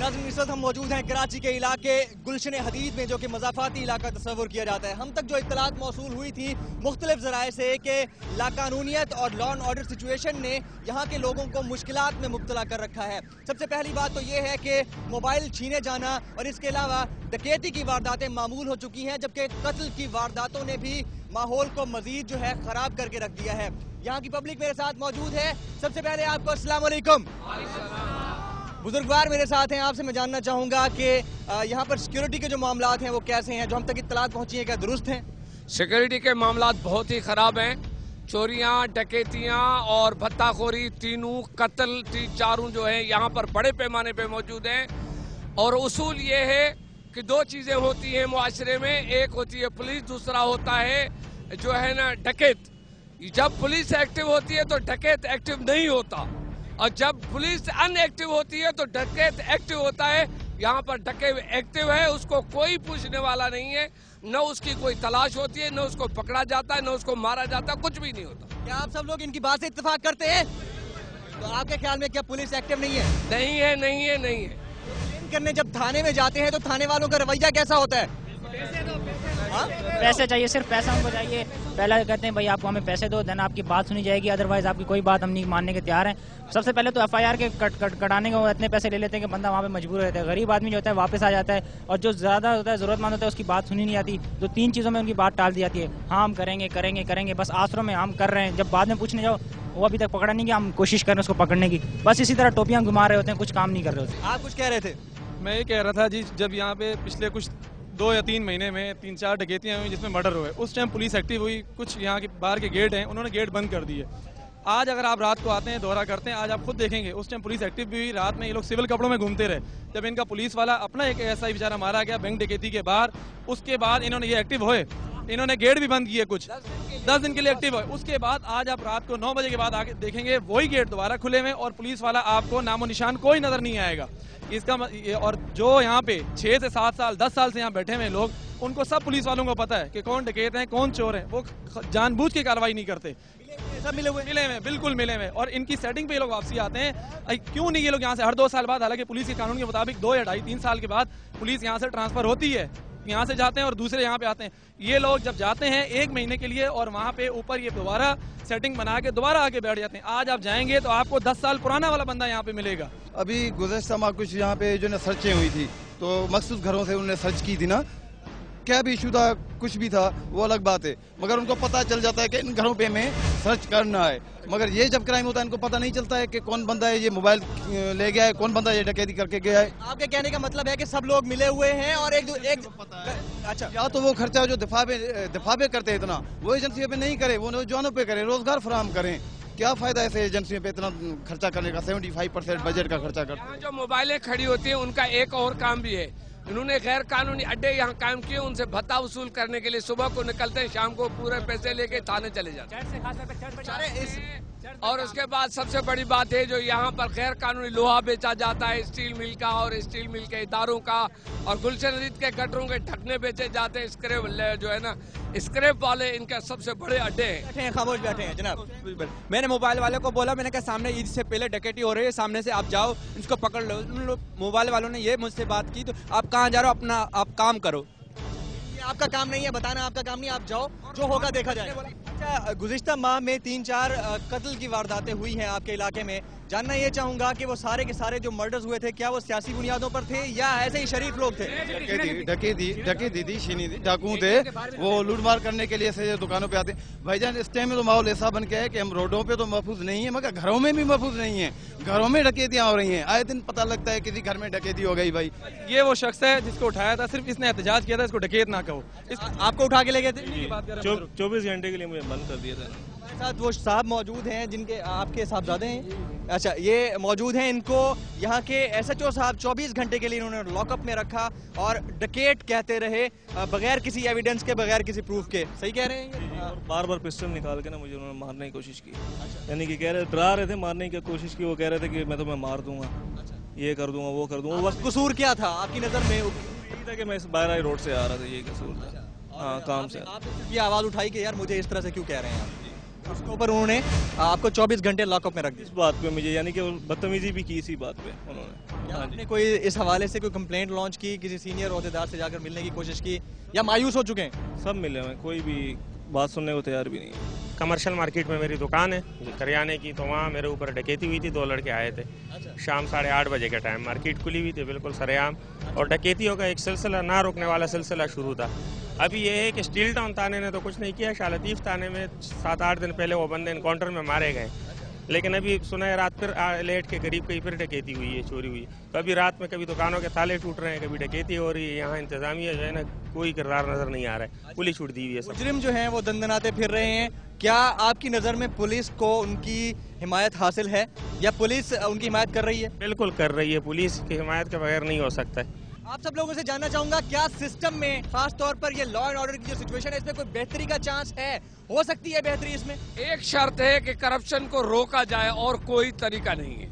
नाज़रीन, इस वक्त हम मौजूद हैं कराची के इलाके गुलशन हदीद में, जो कि मज़ाफ़ाती इलाका तस्वुर किया जाता है। हम तक जो इत्तलात मौसूल हुई थी मुख्तलिफ ज़राए से कि लाकानूनियत और लॉ एंड ऑर्डर सिचुएशन ने यहाँ के लोगों को मुश्किलात में मुब्तला कर रखा है। सबसे पहली बात तो ये है कि मोबाइल छीने जाना और इसके अलावा डकैती की वारदातें मामूल हो चुकी हैं, जबकि कत्ल की वारदातों ने भी माहौल को मजीद जो है ख़राब करके रख दिया है। यहाँ की पब्लिक मेरे साथ मौजूद है। सबसे पहले आपको अस्सलाम वालेकुम। बुजुर्गवार मेरे साथ हैं। आपसे मैं जानना चाहूँगा कि यहाँ पर सिक्योरिटी के जो मामलात हैं वो कैसे हैं, जो हम तक इत्तलात पहुँची है क्या दुरुस्त हैं? सिक्योरिटी के मामलात बहुत ही ख़राब हैं। चोरियाँ, डकैतियाँ और भत्ताखोरी तीनों, कत्ल चारों जो है यहाँ पर बड़े पैमाने पे मौजूद हैं। और उसूल ये है कि दो चीज़ें होती हैं मुआशरे में, एक होती है पुलिस, दूसरा होता है जो है ना डकैत। जब पुलिस एक्टिव होती है तो डकैत एक्टिव नहीं होता, और जब पुलिस अनएक्टिव होती है तो डकैत एक्टिव होता है। यहाँ पर डकैत एक्टिव है, उसको कोई पूछने वाला नहीं है, न उसकी कोई तलाश होती है, न उसको पकड़ा जाता है, न उसको मारा जाता है, कुछ भी नहीं होता। क्या आप सब लोग इनकी बात से इत्तेफाक करते हैं? तो आपके ख्याल में क्या पुलिस एक्टिव नहीं है? नहीं है, नहीं है, नहीं है। करने जब थाने में जाते हैं तो थाने वालों का रवैया कैसा होता है? पैसे चाहिए, सिर्फ पैसा हमको चाहिए। पहले कहते हैं भाई आपको हमें पैसे दो, देन आपकी बात सुनी जाएगी, अदरवाइज आपकी कोई बात हम नहीं मानने के तैयार हैं। सबसे पहले तो एफआईआर के कटाने को इतने पैसे ले लेते हैं कि बंदा वहाँ पे मजबूर रहता है। गरीब आदमी जो होता है वापस आ जाता है, और जो ज़्यादा होता है ज़रूरतमंद होता है उसकी बात सुनी नहीं जाती। तो तीन चीज़ों में उनकी बात टाल दी जाती है। हाँ हम करेंगे करेंगे करेंगे, बस आसरों में हम कर रहे हैं। जब बाद में पूछने जाओ वो अभी तक पकड़ा नहीं गया, हम कोशिश कर रहे हैं उसको पकड़ने की। बस इसी तरह टोपियाँ घुमा रहे होते हैं, कुछ काम नहीं कर रहे होते। आप कुछ कह रहे थे? मैं ये कह रहा था जी, जब यहाँ पे पिछले कुछ 2 या 3 महीने में 3-4 डकैतियाँ हुई जिसमें मर्डर हुए, उस टाइम पुलिस एक्टिव हुई। कुछ यहाँ के बाहर के गेट हैं, उन्होंने गेट बंद कर दिए। आज अगर आप रात को आते हैं, दौरा करते हैं, आज आप खुद देखेंगे उस टाइम पुलिस एक्टिव भी हुई। रात में ये लोग सिविल कपड़ों में घूमते रहे। जब इनका पुलिस वाला अपना एक ऐसा ही बेचारा मारा गया बैंक डकैती के बाहर, उसके बाद इन्होंने ये एक्टिव हुए, इन्होंने गेट भी बंद किए कुछ 10 दिन के लिए एक्टिव हुए। उसके बाद आज आप रात को 9 बजे के बाद आके देखेंगे वही गेट दोबारा खुले हुए, और पुलिस वाला आपको नामो निशान कोई नजर नहीं आएगा। इसका और जो यहाँ पे 6 से 7 साल 10 साल से यहाँ बैठे हुए लोग, उनको सब पुलिस वालों को पता है कि कौन डकैत हैं, कौन चोर हैं। वो जानबूझ के कार्रवाई नहीं करते। सब मिले हुए बिल्कुल मिले हुए, और इनकी सेटिंग पे ये लोग वापसी आते हैं। क्यों नहीं ये लोग यहाँ से हर 2 साल बाद, हालांकि पुलिस के कानून के मुताबिक 2 या 2.5-3 साल के बाद पुलिस यहाँ से ट्रांसफर होती है, यहाँ से जाते हैं और दूसरे यहाँ पे आते हैं। ये लोग जब जाते हैं 1 महीने के लिए, और वहाँ पे ऊपर ये दोबारा सेटिंग बना के दोबारा आके बैठ जाते हैं। आज आप जाएंगे तो आपको 10 साल पुराना वाला बंदा यहाँ पे मिलेगा। अभी गुज़श्ता माह कुछ यहाँ पे जो ना सर्चें हुई थी, तो मखसूस घरों से उन्होंने सर्च की थी ना, क्या भी इशू था, कुछ भी था, वो अलग बात है, मगर उनको पता चल जाता है कि इन घरों पे हमें सर्च करना है। मगर ये जब क्राइम होता है इनको पता नहीं चलता है कि कौन बंदा है ये मोबाइल ले गया है, कौन बंदा ये डकैती करके गया है। आपके कहने का मतलब है कि सब लोग मिले हुए हैं और एक अच्छा, या तो वो खर्चा जो दफा पे करते हैं इतना, वो एजेंसियों पे नहीं करे, वो नौजवानों पे करें, रोजगार फराहम करें। क्या फायदा ऐसे एजेंसियों पे इतना खर्चा करने का? 75% बजट का खर्चा करते हैं। जो मोबाइलें खड़ी होती हैं उनका एक और काम भी है, इन्होंने गैर कानूनी अड्डे यहाँ कायम किए, उनसे भत्ता वसूल करने के लिए सुबह को निकलते हैं, शाम को पूरे पैसे लेके थाने चले जाते हैं। और उसके बाद सबसे बड़ी बात है, जो यहाँ पर गैर कानूनी लोहा बेचा जाता है, स्टील मिल का और स्टील मिल के इदारों का, और गुलशन हदीद के गटरों के ढकने बेचे जाते हैं, स्क्रैप जो है ना, स्क्रैप वाले इनके सबसे बड़े अड्डे हैं। खामोश बैठे हैं जनाब। मैंने मोबाइल वाले को बोला, मैंने कहा सामने ईद से पहले डकैती हो रही है, सामने से आप जाओ, इसको पकड़ लो। उन लोग मोबाइल वालों ने ये मुझसे बात की, तो आप कहाँ जा रहे हो, अपना आप काम करो। ये आपका काम नहीं है बताना, आपका काम नहीं, आप जाओ, जो होगा देखा जाएगा। अच्छा, गुज़िश्ता माह में 3-4 कत्ल की वारदातें हुई हैं आपके इलाके में। जानना ये चाहूंगा कि वो सारे के सारे जो मर्डर्स हुए थे, क्या वो सियासी बुनियादों पर थे या ऐसे ही शरीफ लोग थे? डकैती थी, शीनी थी, डाकू थे, वो लूटमार करने के लिए से दुकानों पे आते। भाईजान इस टाइम में तो माहौल ऐसा बन गया है कि हम रोडों पे तो महफूज नहीं है, मगर घरों में भी महफूज नहीं है। घरों में डकैतियां हो रही हैं, आए दिन पता लगता है किसी घर में डकैती हो गई। भाई ये वो शख्स है जिसको उठाया था, सिर्फ इसने एहतजाज किया था, इसको डकैत ना कहो। आपको उठा के ले गए थे? 24 घंटे के लिए मुझे बंद कर दिया था। साथ वो साहब मौजूद हैं जिनके आपके साहबजादे हैं। अच्छा, ये मौजूद हैं, इनको यहाँ के SHO साहब 24 घंटे के लिए इन्होंने लॉकअप में रखा और डकैत कहते रहे, बगैर किसी एविडेंस के, बगैर किसी प्रूफ के। सही कह रहे हैं? और बार बार पिस्टल निकाल के ना मुझे उन्होंने मारने की कोशिश की। यानी कि कह रहे, डरा रहे थे, मारने की कोशिश की। वो कह रहे थे कि मैं तुम्हें मार दूंगा, ये कर दूंगा, वो कर दूंगा। बस कसूर क्या था आपकी नजर में? यही था कि मैं इस बाहर रोड से आ रहा था, ये कसूर था। हाँ, काम से आपने ये आवाज उठाई कि यार मुझे इस तरह से क्यों कह रहे हैं आप? उसके ऊपर उन्होंने आपको 24 घंटे लॉकअप में रख दिया। इस बात पे मुझे यानी कि बदतमीजी भी की इसी बात पे उन्होंने। क्या आपने कोई इस हवाले से कोई कंप्लेंट लॉन्च की, किसी सीनियर ओहदेदार से जाकर मिलने की कोशिश की, या मायूस हो चुके हैं? सब मिले हुए, कोई भी बात सुनने को तैयार भी नहीं है। कमर्शियल मार्केट में मेरी दुकान है करियाने की, तो वहाँ मेरे ऊपर डकैती हुई थी। 2 लड़के आए थे शाम 8:30 बजे के टाइम, मार्केट खुली हुई थी बिल्कुल सरेआम, और डकैतियों का एक सिलसिला ना रुकने वाला सिलसिला शुरू था। अभी ये है कि स्टील टाउन थाने ने तो कुछ नहीं किया, शाह लतीफ़ थाने में 7-8 दिन पहले वो बंदे इनकाउंटर में मारे गए, लेकिन अभी सुना है रात फिर लेट के करीब कहीं फिर डकैती हुई है, चोरी हुई है। तो अभी रात में कभी दुकानों के ताले टूट रहे हैं, कभी डकैती हो रही है। यहाँ इंतजामिया जो है ना, कोई किरदार नजर नहीं आ रहा है, पुलिस छूट दी हुई है सब। मुजरिम जो हैं वो दंदनाते फिर रहे हैं। क्या आपकी नज़र में पुलिस को उनकी हिमायत हासिल है, या पुलिस उनकी हिमायत कर रही है? बिल्कुल कर रही है, पुलिस की हिमायत के बगैर नहीं हो सकता है। आप सब लोगों से जानना चाहूंगा, क्या सिस्टम में खास तौर पर ये लॉ एंड ऑर्डर की जो सिचुएशन है, इसमें कोई बेहतरी का चांस है? हो सकती है बेहतरी इसमें? एक शर्त है कि करप्शन को रोका जाए, और कोई तरीका नहीं है।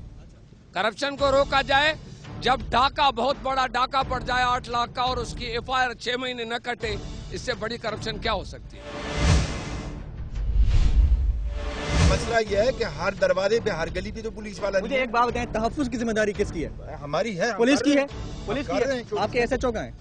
करप्शन को रोका जाए जब डाका, बहुत बड़ा डाका पड़ जाए 8 लाख का, और उसकी एफआईआर 6 महीने न कटे, इससे बड़ी करप्शन क्या हो सकती है? मसला यह है कि हर दरवाजे पे, हर गली पे तो पुलिस वाला मुझे एक बात बताएं, तहफ्फुज़ की जिम्मेदारी किसकी है? हमारी है, पुलिस की है। पुलिस की है। आपके SHO का है?